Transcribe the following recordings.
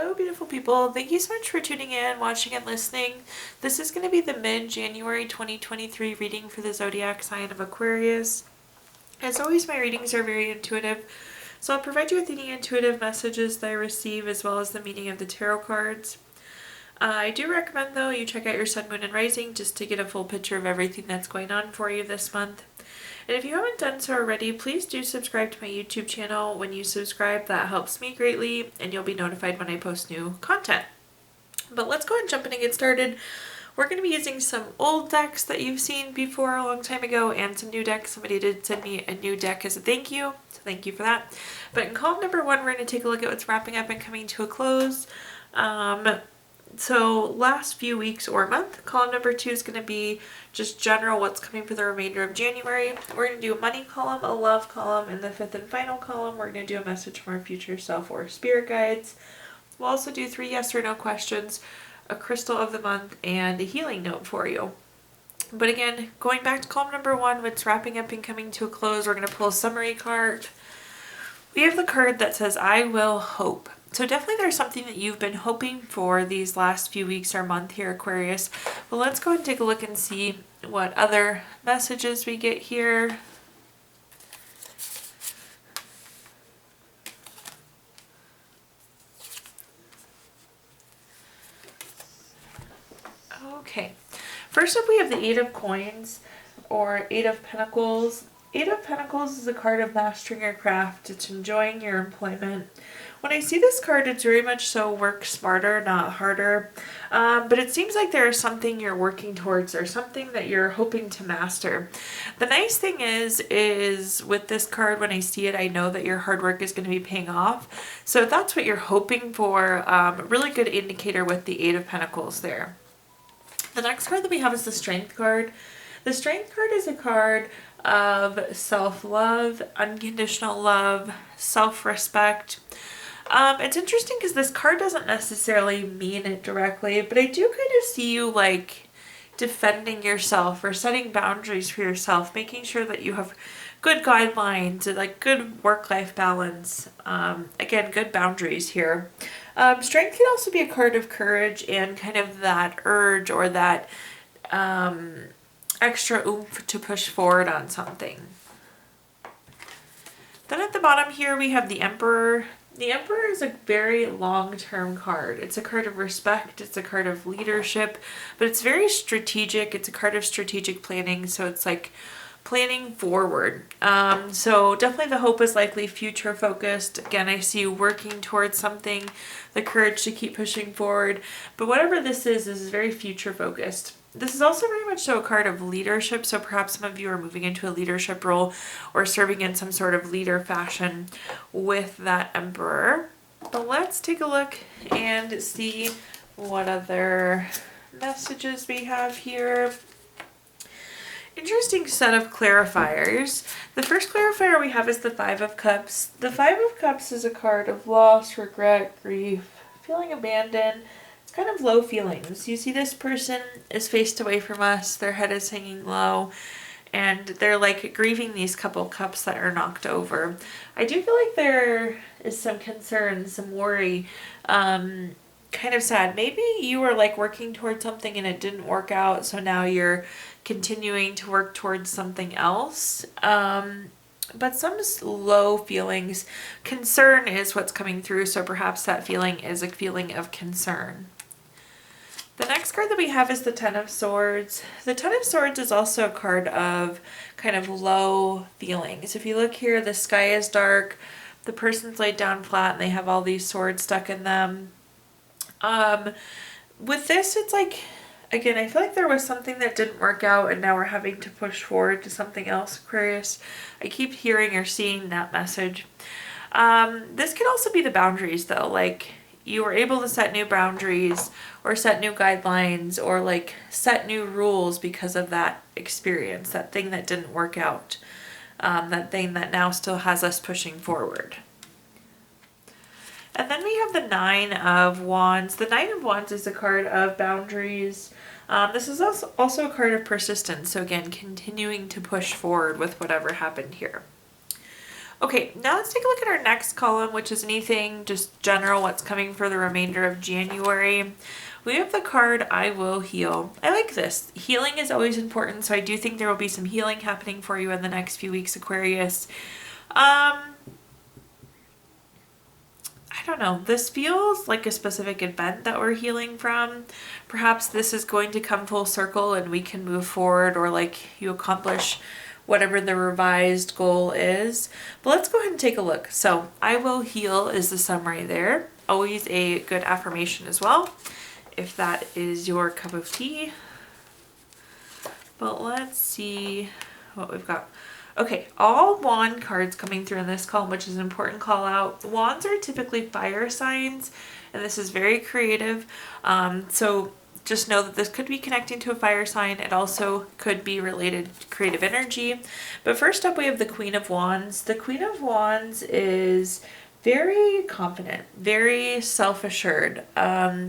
Hello, beautiful people. Thank you so much for tuning in, watching, and listening. This is going to be the mid-January 2023 reading for the zodiac sign of Aquarius. As always, my readings are very intuitive, so I'll provide you with any intuitive messages that I receive as well as the meaning of the tarot cards. I do recommend, though, you check out your sun, moon, and rising just to get a full picture of everything that's going on for you this month. And if you haven't done so already, please do subscribe to my YouTube channel. When you subscribe, that helps me greatly, and you'll be notified when I post new content. But let's go ahead and jump in and get started. We're going to be using some old decks that you've seen before a long time ago, and some new decks. Somebody did send me a new deck as a thank you, so thank you for that. But in column number 1, we're going to take a look at what's wrapping up and coming to a close. So last few weeks or month. Column number 2 is going to be just general what's coming for the remainder of January. We're going to do a money column, a love column, and the 5th and final column we're going to do a message from our future self or spirit guides. We'll also do 3 yes or no questions, a crystal of the month, and a healing note for you. But again, going back to column number 1, what's wrapping up and coming to a close, we're going to pull a summary card. We have the card that says, I will hope. So definitely there's something that you've been hoping for these last few weeks or month here, Aquarius. Well, let's go and take a look and see what other messages we get here. Okay. First up, we have the 8 of Coins or 8 of Pentacles. 8 of Pentacles is a card of mastering your craft. It's enjoying your employment. When I see this card, it's very much so work smarter, not harder. But it seems like there is something you're working towards or something that you're hoping to master. The nice thing is with this card, when I see it, I know that your hard work is going to be paying off. So that's what you're hoping for. A really good indicator with the 8 of Pentacles there. The next card that we have is the Strength card. The Strength card is a card of self-love, unconditional love, self-respect. It's interesting because this card doesn't necessarily mean it directly, but I do kind of see you like defending yourself or setting boundaries for yourself, making sure that you have good guidelines, like good work-life balance. Again, good boundaries here. Strength can also be a card of courage and kind of that urge or that extra oomph to push forward on something. Then at the bottom here we have the Emperor. The Emperor is a very long-term card. It's a card of respect, it's a card of leadership, but it's very strategic. It's a card of strategic planning, so it's like planning forward. So definitely the hope is likely future focused. Again, I see you working towards something, the courage to keep pushing forward, but whatever this is very future focused. This is also very much so a card of leadership, so perhaps some of you are moving into a leadership role or serving in some sort of leader fashion with that Emperor. But let's take a look and see what other messages we have here. Interesting set of clarifiers. The first clarifier we have is the 5 of Cups. The 5 of Cups is a card of loss, regret, grief, feeling abandoned. Kind of low feelings. You see this person is faced away from us, their head is hanging low, and they're like grieving these couple cups that are knocked over. I do feel like there is some concern, some worry, kind of sad. Maybe you were like working towards something and it didn't work out, so now you're continuing to work towards something else. But some low feelings. Concern is what's coming through, so perhaps that feeling is a feeling of concern. The next card that we have is the 10 of Swords. The 10 of Swords is also a card of kind of low feelings. If you look here, the sky is dark, the person's laid down flat, and they have all these swords stuck in them. With this, it's like, again, I feel like there was something that didn't work out, and now we're having to push forward to something else, Aquarius. I keep hearing or seeing that message. This can also be the boundaries, though, like you were able to set new boundaries or set new guidelines or like set new rules because of that experience, that thing that didn't work out, that thing that now still has us pushing forward. And then we have the 9 of Wands. The 9 of Wands is a card of boundaries. This is also a card of persistence. So again, continuing to push forward with whatever happened here. Okay, now let's take a look at our next column, which is anything just general, what's coming for the remainder of January. We have the card, I Will Heal. I like this. Healing is always important, so I do think there will be some healing happening for you in the next few weeks, Aquarius. I don't know. This feels like a specific event that we're healing from. Perhaps this is going to come full circle and we can move forward, or like you accomplish whatever the revised goal is. But let's go ahead and take a look. So I Will Heal is the summary there. Always a good affirmation as well, if that is your cup of tea. But let's see what we've got. Okay, all wand cards coming through in this column, which is an important call out. Wands are typically fire signs, and this is very creative. So just know that this could be connecting to a fire sign. It also could be related to creative energy. But first up, we have the Queen of Wands. The Queen of Wands is very confident, very self-assured.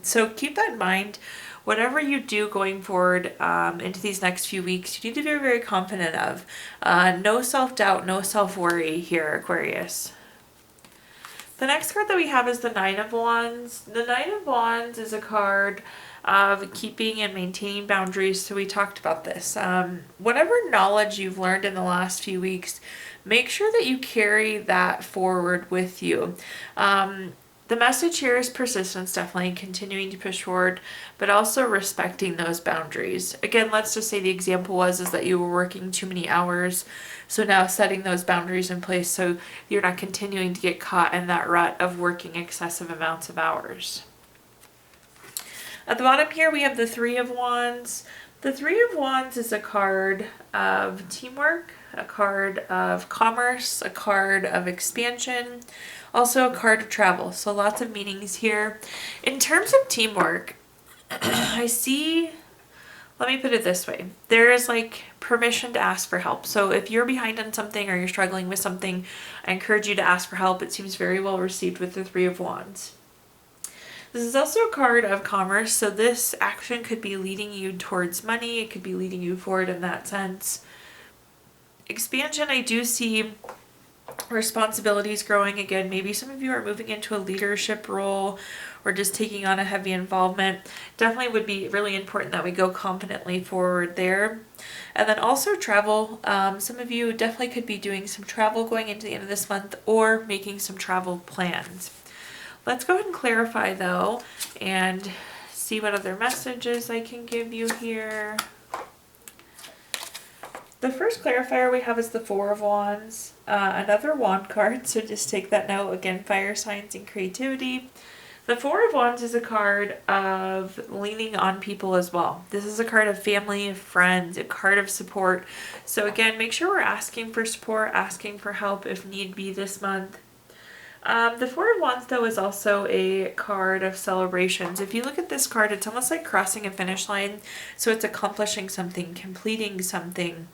So keep that in mind. Whatever you do going forward into these next few weeks, you need to be very confident of. No self-doubt, no self-worry here, Aquarius. The next card that we have is the Nine of Wands. The Nine of Wands is a card of keeping and maintaining boundaries. So we talked about this. Whatever knowledge you've learned in the last few weeks, make sure that you carry that forward with you. The message here is persistence, definitely continuing to push forward, but also respecting those boundaries. Again, let's just say the example is that you were working too many hours. So now setting those boundaries in place so you're not continuing to get caught in that rut of working excessive amounts of hours. At the bottom here, we have the Three of Wands. The Three of Wands is a card of teamwork, a card of commerce, a card of expansion, also a card of travel. So lots of meanings here. In terms of teamwork, I see, let me put it this way. There is like permission to ask for help. So if you're behind on something or you're struggling with something, I encourage you to ask for help. It seems very well received with the Three of Wands. This is also a card of commerce, so this action could be leading you towards money. It could be leading you forward in that sense. Expansion, I do see responsibilities growing again. Maybe some of you are moving into a leadership role or just taking on a heavy involvement. Definitely would be really important that we go confidently forward there. And then also travel. Some of you definitely could be doing some travel going into the end of this month or making some travel plans. Let's go ahead and clarify though and see what other messages I can give you here. The first clarifier we have is the Four of Wands, another wand card, so just take that note. Again, fire signs and creativity. The Four of Wands is a card of leaning on people as well. This is a card of family, friends, a card of support. So again, make sure we're asking for support, asking for help if need be this month. The Four of Wands, though, is also a card of celebrations. If you look at this card, it's almost like crossing a finish line. So it's accomplishing something, completing something.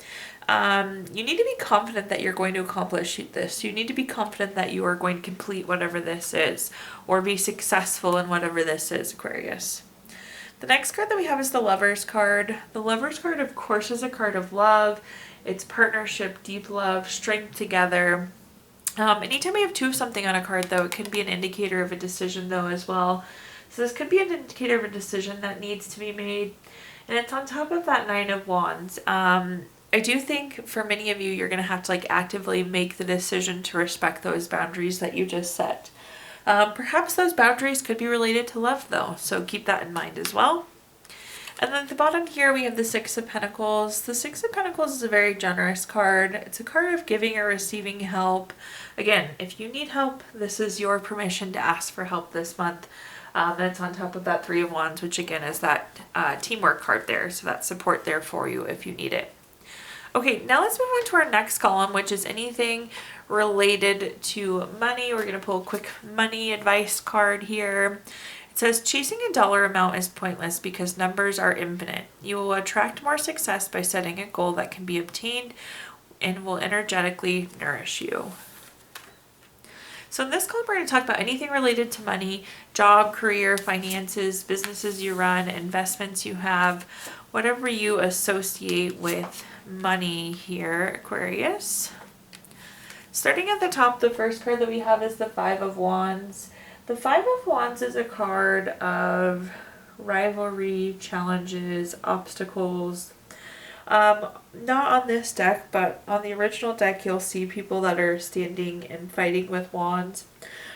You need to be confident that you're going to accomplish this. You need to be confident that you are going to complete whatever this is or be successful in whatever this is, Aquarius. The next card that we have is the Lover's card. The Lover's card, of course, is a card of love. It's partnership, deep love, strength together. Anytime we have two of something on a card, though, it can be an indicator of a decision, though, as well. So this could be an indicator of a decision that needs to be made. And it's on top of that Nine of Wands. I do think for many of you, you're going to have to like actively make the decision to respect those boundaries that you just set. Perhaps those boundaries could be related to love, though. So keep that in mind as well. And then at the bottom here, we have the Six of Pentacles. The Six of Pentacles is a very generous card. It's a card of giving or receiving help. Again, if you need help, this is your permission to ask for help this month. That's on top of that Three of Wands, which again is that teamwork card there. So that support there for you if you need it. Okay, now let's move on to our next column, which is anything related to money. We're going to pull a quick money advice card here. It says, chasing a dollar amount is pointless because numbers are infinite. You will attract more success by setting a goal that can be obtained and will energetically nourish you. So in this column, we're going to talk about anything related to money, job, career, finances, businesses you run, investments you have, whatever you associate with money here, Aquarius. Starting at the top, the first card that we have is the Five of Wands. The Five of Wands is a card of rivalry, challenges, obstacles. Not on this deck, but on the original deck, you'll see people that are standing and fighting with wands.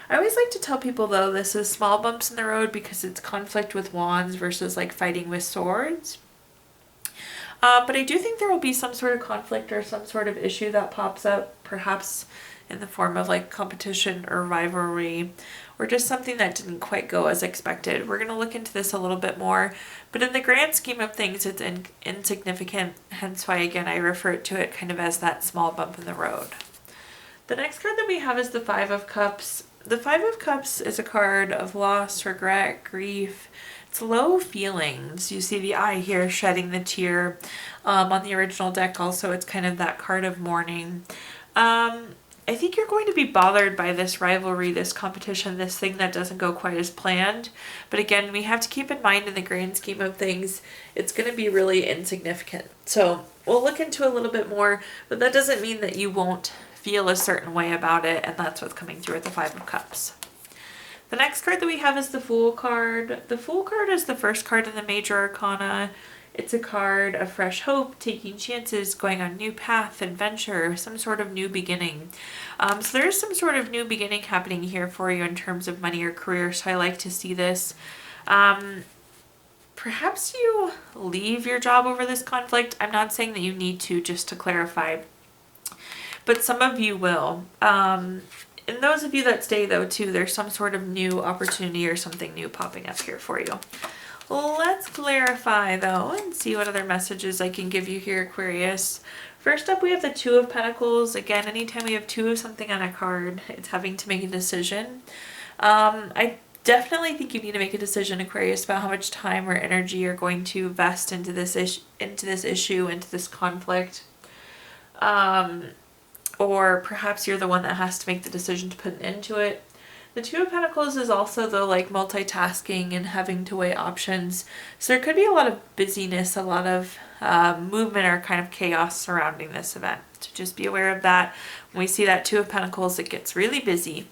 I always like to tell people, though, this is small bumps in the road because it's conflict with wands versus like fighting with swords. But I do think there will be some sort of conflict or some sort of issue that pops up, perhaps in the form of like competition or rivalry, or just something that didn't quite go as expected. We're going to look into this a little bit more, but in the grand scheme of things, it's insignificant, hence why, again, I refer to it kind of as that small bump in the road. The next card that we have is the Five of Cups. The Five of Cups is a card of loss, regret, grief. It's low feelings. You see the eye here shedding the tear. On the original deck also, it's kind of that card of mourning. I think you're going to be bothered by this rivalry, this competition, this thing that doesn't go quite as planned. But again, we have to keep in mind in the grand scheme of things, it's going to be really insignificant. So we'll look into a little bit more, but that doesn't mean that you won't feel a certain way about it, and that's what's coming through with the Five of Cups. The next card that we have is the Fool card. The Fool card is the first card in the Major Arcana. It's a card of fresh hope, taking chances, going on a new path, adventure, some sort of new beginning. So there's some sort of new beginning happening here for you in terms of money or career, so I like to see this. Perhaps you leave your job over this conflict. I'm not saying that you need to, just to clarify, but some of you will. And those of you that stay, though, too, there's some sort of new opportunity or something new popping up here for you. Let's clarify, though, and see what other messages I can give you here, Aquarius. First up, we have the Two of Pentacles. Again, anytime we have two of something on a card, it's having to make a decision. I definitely think you need to make a decision, Aquarius, about how much time or energy you're going to invest into this issue, into this conflict. Or perhaps you're the one that has to make the decision to put an end to it. The Two of Pentacles is also, though, like multitasking and having to weigh options. So there could be a lot of busyness, a lot of movement or kind of chaos surrounding this event. So just be aware of that. When we see that Two of Pentacles, it gets really busy.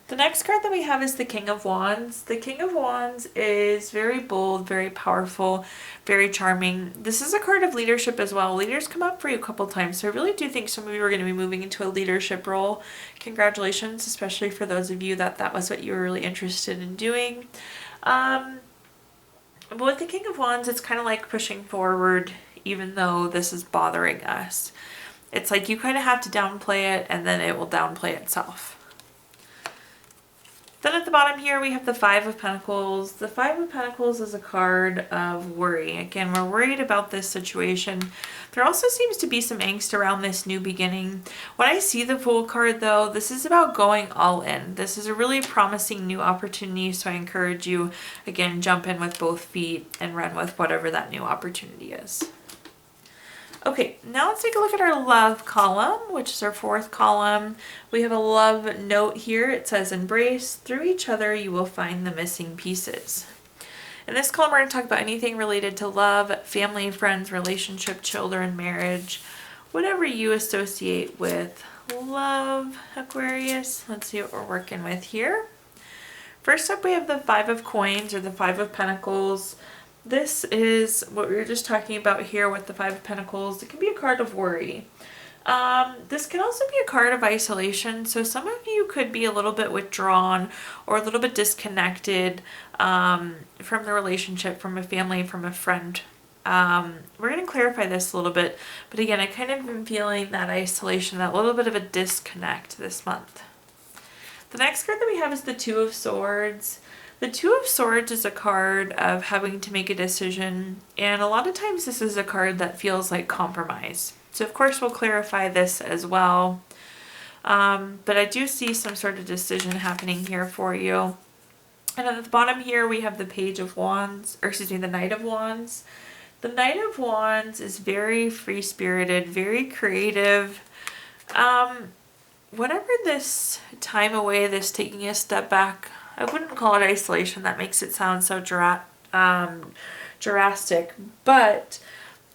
The next card that we have is the King of Wands. The King of Wands is very bold, very powerful, very charming. This is a card of leadership as well. Leaders come up for you a couple times, so I really do think some of you are going to be moving into a leadership role. Congratulations, especially for those of you that was what you were really interested in doing. But with the King of Wands, it's kind of like pushing forward, even though this is bothering us. It's like you kind of have to downplay it, and then it will downplay itself. Then at the bottom here, we have the Five of Pentacles. The Five of Pentacles is a card of worry. Again, we're worried about this situation. There also seems to be some angst around this new beginning. When I see the Fool card, though, this is about going all in. This is a really promising new opportunity, so I encourage you, again, jump in with both feet and run with whatever that new opportunity is. Okay, now let's take a look at our love column, which is our fourth column. We have a love note here. It says, embrace. Through each other, you will find the missing pieces. In this column, we're going to talk about anything related to love, family, friends, relationship, children, marriage, whatever you associate with love, Aquarius. Let's see what we're working with here. First up, we have the Five of Coins, or the Five of Pentacles. This is what we were just talking about here with the Five of Pentacles. It can be a card of worry. This can also be a card of isolation. So some of you could be a little bit withdrawn or a little bit disconnected from the relationship, from a family, from a friend. We're going to clarify this a little bit. But again, I kind of am feeling that isolation, that little bit of a disconnect this month. The next card that we have is the Two of Swords. The Two of Swords is a card of having to make a decision, and a lot of times this is a card that feels like compromise. So of course we'll clarify this as well, but I do see some sort of decision happening here for you. And at the bottom here we have the Page of Wands, or excuse me, the Knight of Wands. The Knight of Wands is very free-spirited, very creative. Whatever this time away, this taking a step back, I wouldn't call it isolation. That makes it sound so drastic. But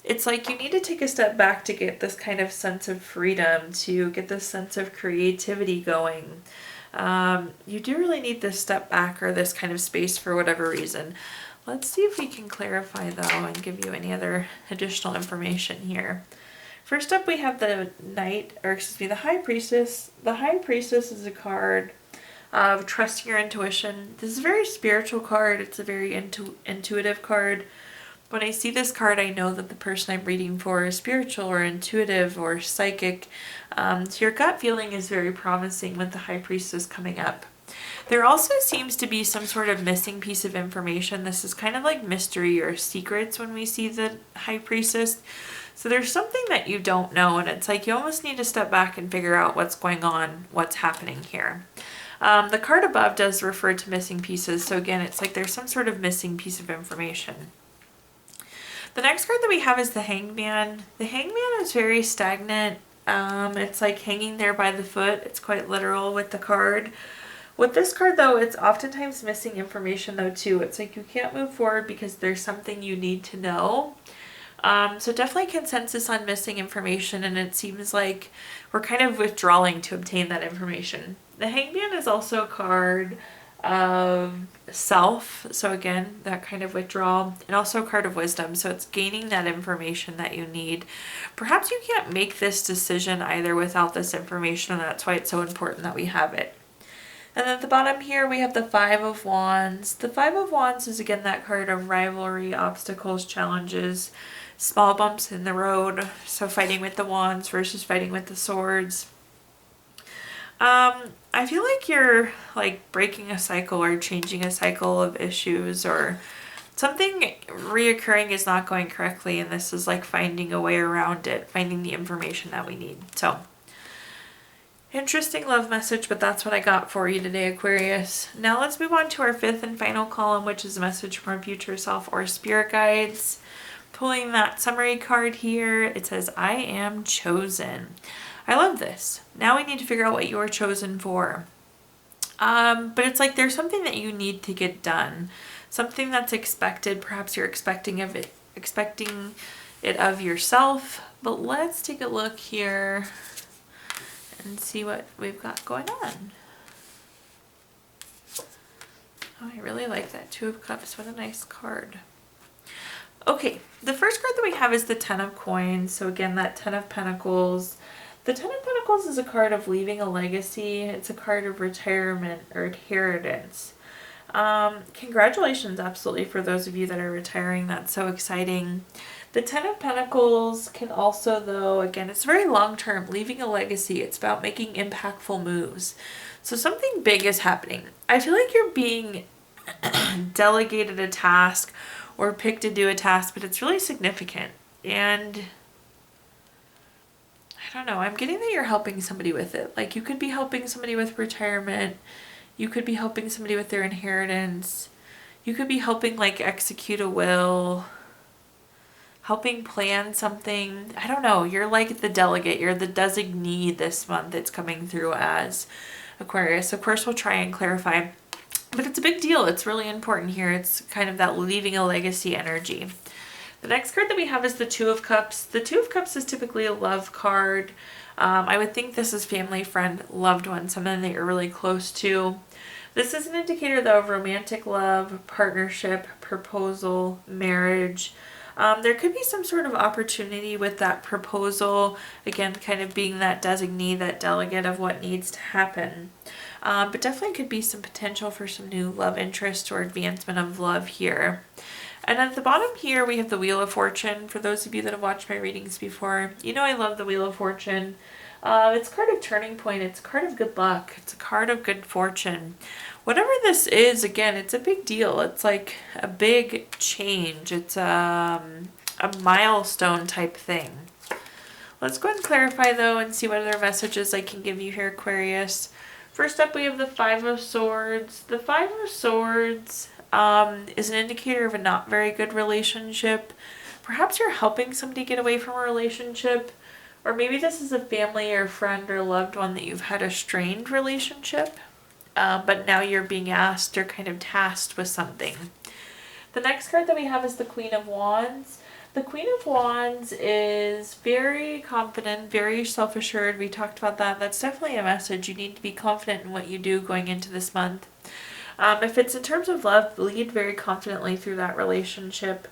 it's like you need to take a step back to get this kind of sense of freedom, to get this sense of creativity going. You do really need this step back or this kind of space for whatever reason. Let's see if we can clarify though and give you any other additional information here. First up, we have the the High Priestess. The High Priestess is a card of trusting your intuition. This is a very spiritual card. It's a very intuitive card. When I see this card, I know that the person I'm reading for is spiritual or intuitive or psychic. So your gut feeling is very promising with the High Priestess coming up. There also seems to be some sort of missing piece of information. This is kind of like mystery or secrets when we see the High Priestess. So there's something that you don't know, and it's like you almost need to step back and figure out what's going on, what's happening here. The card above does refer to missing pieces. So again, it's like there's some sort of missing piece of information. The next card that we have is the Hangman. The Hangman is very stagnant. It's like hanging there by the foot. It's quite literal with the card. With this card though, it's oftentimes missing information though too. It's like you can't move forward because there's something you need to know. So definitely consensus on missing information, and it seems like we're kind of withdrawing to obtain that information. The Hangman is also a card of self, so again, that kind of withdrawal, and also a card of wisdom, so it's gaining that information that you need. Perhaps you can't make this decision either without this information, and that's why it's so important that we have it. And then at the bottom here, we have the Five of Wands. The Five of Wands is again that card of rivalry, obstacles, challenges, small bumps in the road. So fighting with the wands versus fighting with the swords. I feel like you're like breaking a cycle or changing a cycle of issues, or something reoccurring is not going correctly, and this is like finding a way around it, finding the information that we need. So interesting love message, but that's what I got for you today, Aquarius. Now let's move on to our fifth and final column, which is a message from our future self or spirit guides. Pulling that summary card here, it says, I am chosen. I love this. Now we need to figure out what you are chosen for. But it's like there's something that you need to get done. Something that's expected. Perhaps you're expecting it of yourself. But let's take a look here and see what we've got going on. Oh, I really like that Two of Cups. What a nice card. Okay, the first card that we have is the Ten of Coins. So again, that Ten of Pentacles. The Ten of Pentacles is a card of leaving a legacy. It's a card of retirement or inheritance. Congratulations, absolutely, for those of you that are retiring. That's so exciting. The Ten of Pentacles can also, though, again, it's very long-term, leaving a legacy. It's about making impactful moves. So something big is happening. I feel like you're being delegated a task or picked to do a task, but it's really significant. And I don't know, I'm getting that you're helping somebody with it. Like you could be helping somebody with retirement. You could be helping somebody with their inheritance. You could be helping like execute a will, helping plan something. I don't know. You're like the delegate. You're the designee this month. It's coming through as Aquarius. Of course, we'll try and clarify. But it's a big deal. It's really important here. It's kind of that leaving a legacy energy. The next card that we have is the Two of Cups. The Two of Cups is typically a love card. I would think this is family, friend, loved one, someone that you're really close to. This is an indicator though of romantic love, partnership, proposal, marriage. There could be some sort of opportunity with that proposal. Again, kind of being that designee, that delegate of what needs to happen. But definitely could be some potential for some new love interest or advancement of love here. And at the bottom here, we have the Wheel of Fortune. For those of you that have watched my readings before, you know I love the Wheel of Fortune. It's a card of turning point. It's a card of good luck. It's a card of good fortune. Whatever this is, again, it's a big deal. It's like a big change. It's a milestone type thing. Let's go ahead and clarify though and see what other messages I can give you here, Aquarius. First up, we have the Five of Swords. The Five of Swords is an indicator of a not very good relationship. Perhaps you're helping somebody get away from a relationship, or maybe this is a family or friend or loved one that you've had a strained relationship, but now you're being asked or kind of tasked with something. The next card that we have is the Queen of Wands. The Queen of Wands is very confident, very self-assured. We talked about that. That's definitely a message. You need to be confident in what you do going into this month. If it's in terms of love, lead very confidently through that relationship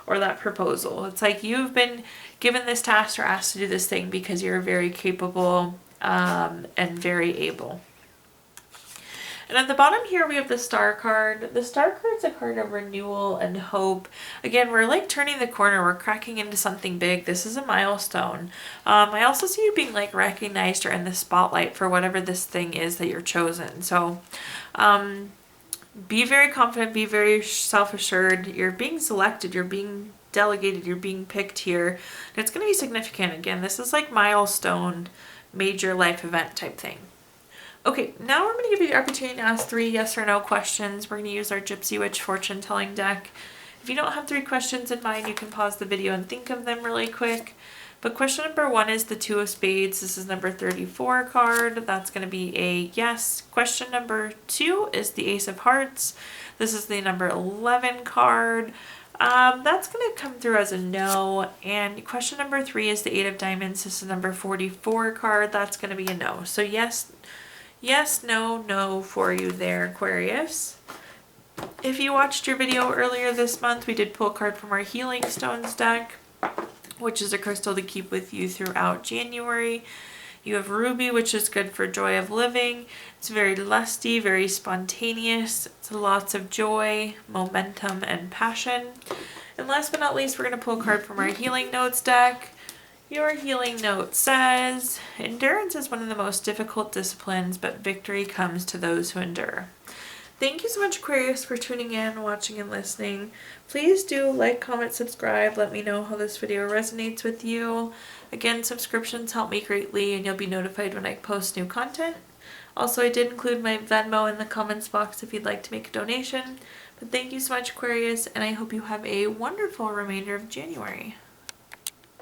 or that proposal. It's like you've been given this task or asked to do this thing because you're very capable and very able. And at the bottom here we have the Star card. The Star card is a card of renewal and hope. Again, we're like turning the corner. We're cracking into something big. This is a milestone. I also see you being like recognized or in the spotlight for whatever this thing is that you're chosen. So be very confident, be very self-assured. You're being selected, you're being delegated, you're being picked here. And it's going to be significant. Again, this is like milestone, major life event type thing. Okay, now we're going to give you the opportunity to ask 3 yes or no questions. We're going to use our Gypsy Witch fortune telling deck. If you don't have 3 questions in mind, you can pause the video and think of them really quick. But question number 1 is the 2 of spades. This is number 34 card. That's going to be a yes. Question number 2 is the ace of hearts. This is the number 11 card. That's going to come through as a no. And question number 3 is the 8 of diamonds. This is number 44 card. That's going to be a no. So yes, no, no for you there, Aquarius. If you watched your video earlier this month, we did pull a card from our Healing Stones deck, which is a crystal to keep with you throughout January. You have Ruby, which is good for joy of living. It's very lusty, very spontaneous. It's lots of joy, momentum, and passion. And last but not least, we're going to pull a card from our Healing Notes deck. Your healing note says, endurance is one of the most difficult disciplines, but victory comes to those who endure. Thank you so much, Aquarius, for tuning in, watching, and listening. Please do like, comment, subscribe. Let me know how this video resonates with you. Again, subscriptions help me greatly, and you'll be notified when I post new content. Also, I did include my Venmo in the comments box if you'd like to make a donation. But thank you so much, Aquarius, and I hope you have a wonderful remainder of January.